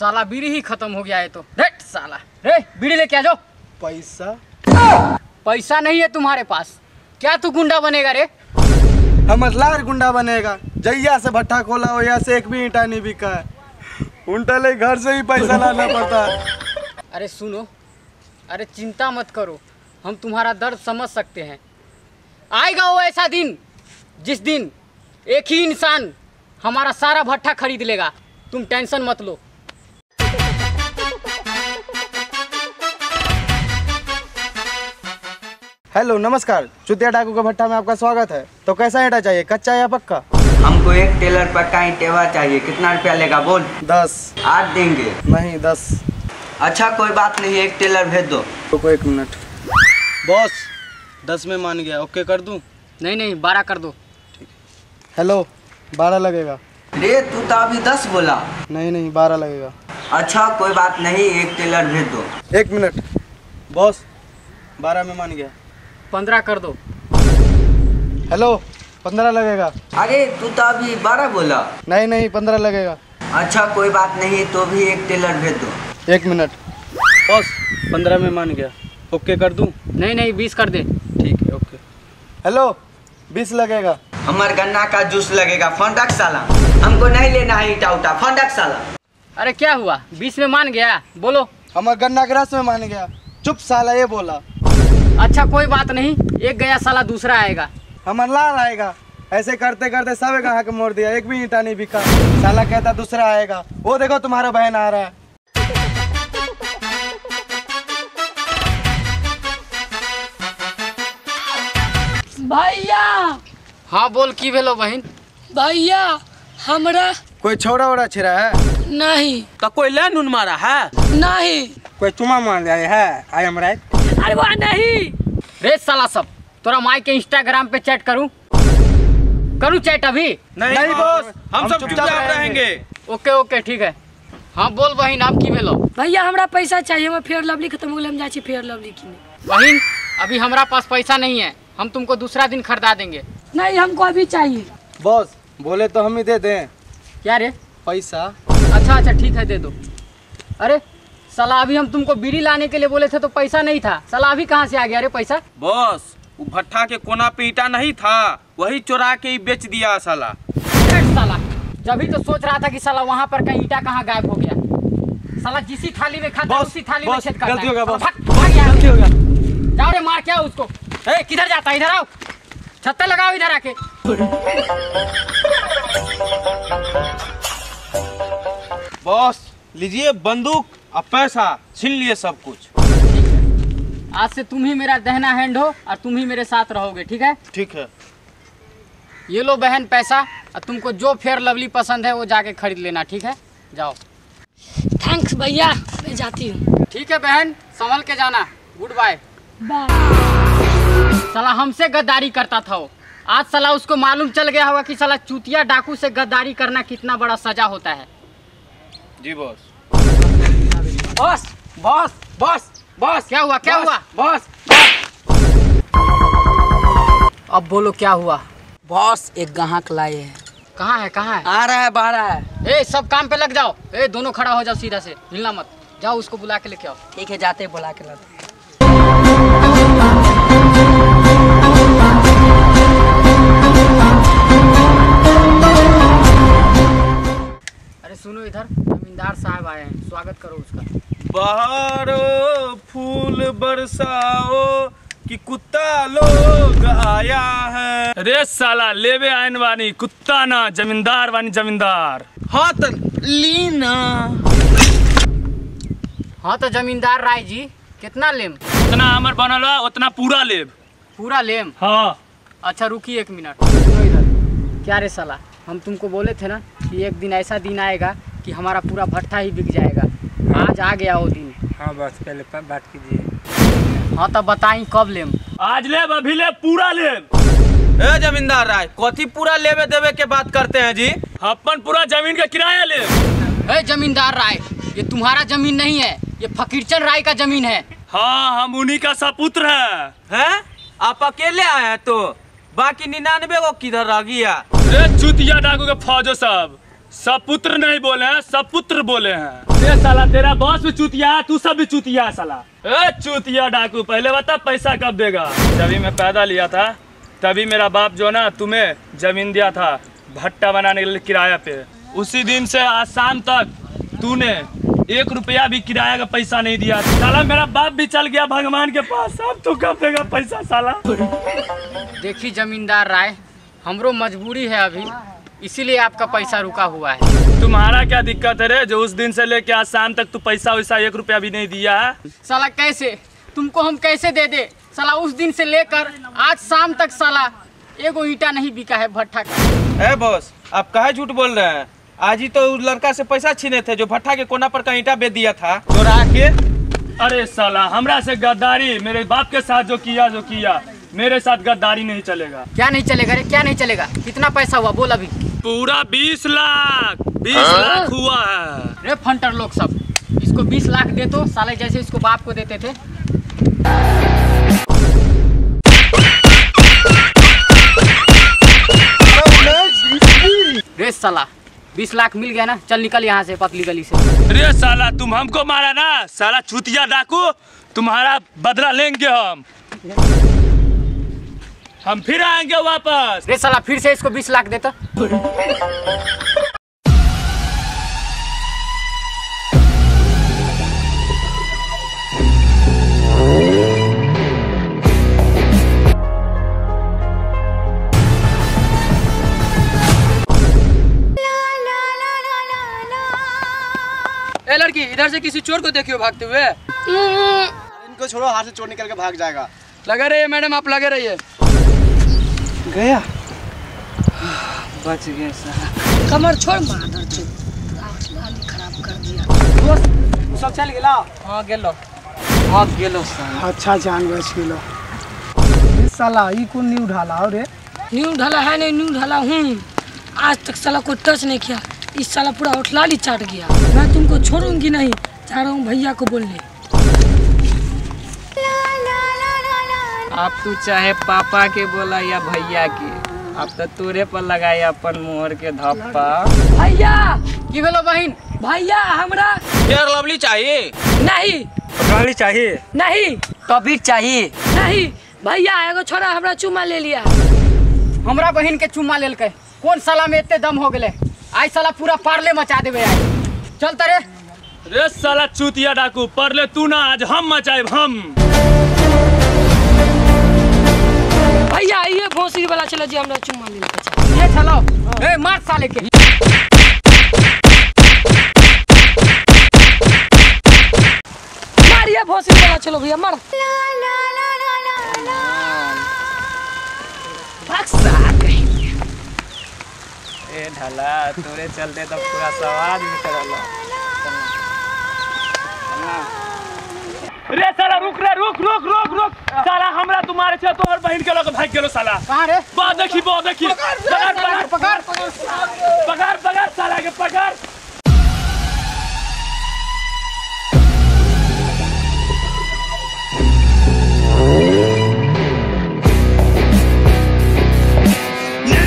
साला बीड़ी ही खत्म हो गया है तो रेट साला। रे बीड़ी लेके आ जाओ। पैसा? पैसा नहीं है तुम्हारे पास? क्या तू गुंडा बनेगा रे? हम लार गुंडा बनेगा। जैया से भट्टा खोला हो या से एक भी ईंटा नहीं बिका है। उल्टा ले घर से ही पैसा लाना पड़ता है। अरे सुनो, अरे चिंता मत करो, हम तुम्हारा दर्द समझ सकते हैं। आएगा वो ऐसा दिन जिस दिन एक ही इंसान हमारा सारा भट्टा खरीद लेगा। तुम टेंशन मत लो। हेलो नमस्कार, चुतिया डाकू का भट्टा में आपका स्वागत है। तो कैसा ईंटा चाहिए, कच्चा या पक्का? हमको एक टेलर पक्का ईंटेवा चाहिए। कितना रुपया लेगा बोल? 10। आज देंगे। नहीं 10। अच्छा कोई बात नहीं, एक टेलर भेज दो। रुको 1 मिनट। बॉस 10 में मान गया, ओके कर दूं? नहीं 12 कर दो। हेलो 12 लगेगा। रे तू तो अभी 10 बोला। नहीं 12 लगेगा। अच्छा कोई बात नहीं, एक टेलर भेज दो। 1 मिनट। बॉस 12 में मान गया। 15 कर दो। हेलो 15 लगेगा। अरे तू तो अभी 12 बोला। नहीं 15 लगेगा। अच्छा कोई बात नहीं, तो भी एक टेलर भेज दो। 1 मिनट। बॉस 15 में मान गया, ओके कर दूं? नहीं 20 कर दे। ठीक है ओके। हेलो 20 लगेगा। हमार गन्ना का जूस लगेगा। फोन रख साला, हमको नहीं लेना है ईटा उटा। फोन रख साला। अरे क्या हुआ, 20 में मान गया? बोलो। हमार गन्ना के रस में मान गया। चुप साला, ये बोला। अच्छा कोई बात नहीं, एक गया साला दूसरा आएगा। हमार लाल आएगा। ऐसे करते करते सब कहाँ के मोड़ दिया, एक भी ईंटा नहीं बिका। साला कहता दूसरा आएगा। वो देखो तुम्हारा बहन आ रहा है। भैया। हाँ बोल, की भेलो बहन? भैया हमरा कोई छोड़ा ओड़ा छिरा है? नहीं। तो कोई ले नून मारा है? नहीं। कोई चुमा मार रहा है? I am right? अरे वाह नहीं। रे साला सब, तोरा माई के इंस्टाग्राम पे चैट करूं चैट अभी? नहीं बॉस, हम सब चुपचाप रहेंगे। ओके ठीक है। हाँ बोल बहन, आप की भेलो? भैया हमरा पैसा चाहिए, हम फेयर लवली खत्म हो गया, हम जाए फेयर लवली किने। बहन अभी हमारा पास पैसा नहीं है, हम तुमको दूसरा दिन खरीदा देंगे। नहीं हमको अभी चाहिए। बॉस बोले तो हम ही दे दें। क्या रे? पैसा? अच्छा ठीक है दे दो। अरे साला अभी हम तुमको बीड़ी लाने के लिए बोले थे तो पैसा नहीं था। साला अभी कहाँ से आ गया रे पैसा? बॉस वो भट्ठा के कोना पे ईटा नहीं था, वही चुरा के ही बेच दिया साला। साला जब ही तो सोच रहा था कि साला वहाँ पर कहीं ईटा कहाँ गायब हो गया। साला जिसी थाली में खाता उसी थाली में छेद करता है। गलती हो गया बॉस, गलती हो गया। जाओ रे मार, क्या उसको? ए किधर जाता है? इधर आओ, छत्ते लगाओ इधर आके। बॉस लीजिए बंदूक और पैसा, छीन लिए सब कुछ। आज से तुम ही मेरा दहना हैंड हो और तुम ही मेरे साथ रहोगे, ठीक है? ठीक है। ये लो बहन पैसा, और तुमको जो फेयर लवली पसंद है वो जाके खरीद लेना, ठीक है? जाओ। थैंक्स भैया, मैं जाती हूँ। ठीक है बहन, संभल के जाना। Goodbye. साला हमसे गद्दारी करता था वो, आज साला उसको मालूम चल गया होगा कि साला चूतिया डाकू से गद्दारी करना कितना बड़ा सजा होता है। जी boss. Boss boss boss boss क्या हुआ? बॉस अब बोलो क्या हुआ? बॉस एक ग्राहक लाए हैं। कहाँ है? आ रहा है, बाहर है। ए सब काम पे लग जाओ। ए दोनों खड़ा हो जाओ सीधा से, हिलना मत। जाओ उसको बुला के लेके आओ। ठीक है, जाते बुला के लाते। अरे सुनो, इधर जमींदार साहब आए हैं, स्वागत करो उसका। बहारो फूल बरसाओ कि कुत्ता लोग आया है। रे साला लेवे आयन वानी कुत्ता ना, जमींदार वानी जमींदार। हाँ तो लीना। हाँ तो जमींदार राय जी, कितना लेम? उतना हमर बनल बा उतना पूरा लेब। पूरा लेम? हाँ। अच्छा रुकिए 1 मिनट। सुनो इधर। क्या रे साला, हम तुमको बोले थे ना कि एक दिन ऐसा दिन आएगा कि हमारा पूरा भट्ठा ही बिक जाएगा। आज आ गया वो दिन। हाँ बस पहले बात कीजिए। हाँ तो बताई कब लेम? आज लेब, अभी लेब, पूरा लेब। ए जमींदार राय, कथी पूरा लेवे देवे के बात करते हैं जी? अपन पूरा जमीन का किराया लेब। ए जमींदार राय, ये तुम्हारा जमीन नहीं है, ये फकीरचंद राय का जमीन है। हाँ हम उन्हीं का सपुत्र हैं। आप अकेले आए हैं तो बाकी 99 को किधर रह गया? रे चुतिया डाकू के फौजो सब, सपुत्र नहीं बोले हैं, सपुत्र बोले हैं। ये साला तेरा बॉस भी चूतिया है, तू सब भी चूतिया है साला। ए चूतिया डाकू, पहले बता पैसा कब देगा? जब मैं पैदा लिया था तभी मेरा बाप जो ना तुम्हें जमीन दिया था भट्टा बनाने के लिए किराया पे। उसी दिन से आज शाम तक तूने 1 रुपया भी किराया का पैसा नहीं दिया। साला मेरा बाप भी चल गया भगवान के पास, अब तू कब देगा पैसा साला? देखिए जमींदार राय, हमरो मजबूरी है अभी, इसीलिए आपका पैसा रुका हुआ है। तुम्हारा क्या दिक्कत है रे, जो उस दिन से लेके आज शाम तक तू पैसा वैसा 1 रुपया भी नहीं दिया है? साला कैसे, तुमको हम कैसे दे दे? साला उस दिन से लेकर आज शाम तक साला एगो ईटा नहीं बिका है भट्टा का। ए बॉस, आप काहे झूठ बोल रहे हैं? आज ही तो उस लड़का से पैसा छीने थे जो भट्टा के कोना पर का ईंटा बेच दिया था चोरा के। अरे साला हमरा से गद्दारी, मेरे बाप के साथ जो किया, मेरे साथ गद्दारी नहीं चलेगा। क्या नहीं चलेगा रे, क्या नहीं चलेगा? कितना पैसा हुआ बोल अभी? पूरा 20 लाख 20 लाख हुआ है। रे फंटर लोग सब, इसको 20 लाख दे तो साले जैसे इसको बाप को देते थे। रे साला 20 लाख मिल गया ना, चल निकल यहाँ से पतली गली से। रे साला तुम हमको मारा ना, साला चूतिया डाकू, तुम्हारा बदला लेंगे हम फिर आएंगे वापस। रे साला फिर से इसको 20 लाख देता। ए लड़की, इधर से किसी चोर को देखियो भागते हुए। इनको छोड़ो, हाथ से चोर निकल के भाग जाएगा। लगे रहिए मैडम, आप लगे रहिए। गया, बच गया साला। कमर छोड़ मार खराब कर दिया। सब चल गेला? हाँ गेलो साला। अच्छा जान बच गेलो। साला ई कौन न्यू ढाला रे? न्यू ढाला है नहीं, न्यू ढाला हूँ। आज तक साला कोई टच नहीं किया, इस साला पूरा होटलाली चाट गया। मैं तुमको छोड़ूंगी नहीं, चाह रहा हूँ भैया को बोलने। अब तू चाहे पापा के बोला या भैया के, अब तो तोरे पर लगाई अपन मोहर के धप्पा। भैया की भेलो बहिन? भैया हमरा फेयर लवली चाहिए? नहीं गाड़ी चाहिए? नहीं कभी चाहिए? नहीं भैया, एगो छोरा हमरा चुमा ले लिया। हमरा बहिन के चुम्मा लेल के कौन साला में इतने दम हो गए? आज साला पूरा पार्ले मचा देवे। आज चल तरे। रे साला चूतिया डाकू, परले तू ना, आज हम मचाए हम। भैया ये भोसरी वाला चला जी, हमरा चुम्मा ले लिया। ये चलो, ए मार साले के। मारिए भोसरी वाला, चलो भैया मार। ए ढाला, तोरे चलते तो पूरा सवाद निकलल। रे साला रुक रे, रुक रुक रुक रुक साला, हमरा तुम्हारे छे तोहर बहन के लोग भाग गेलो साला। कहाँ रे? बा देखी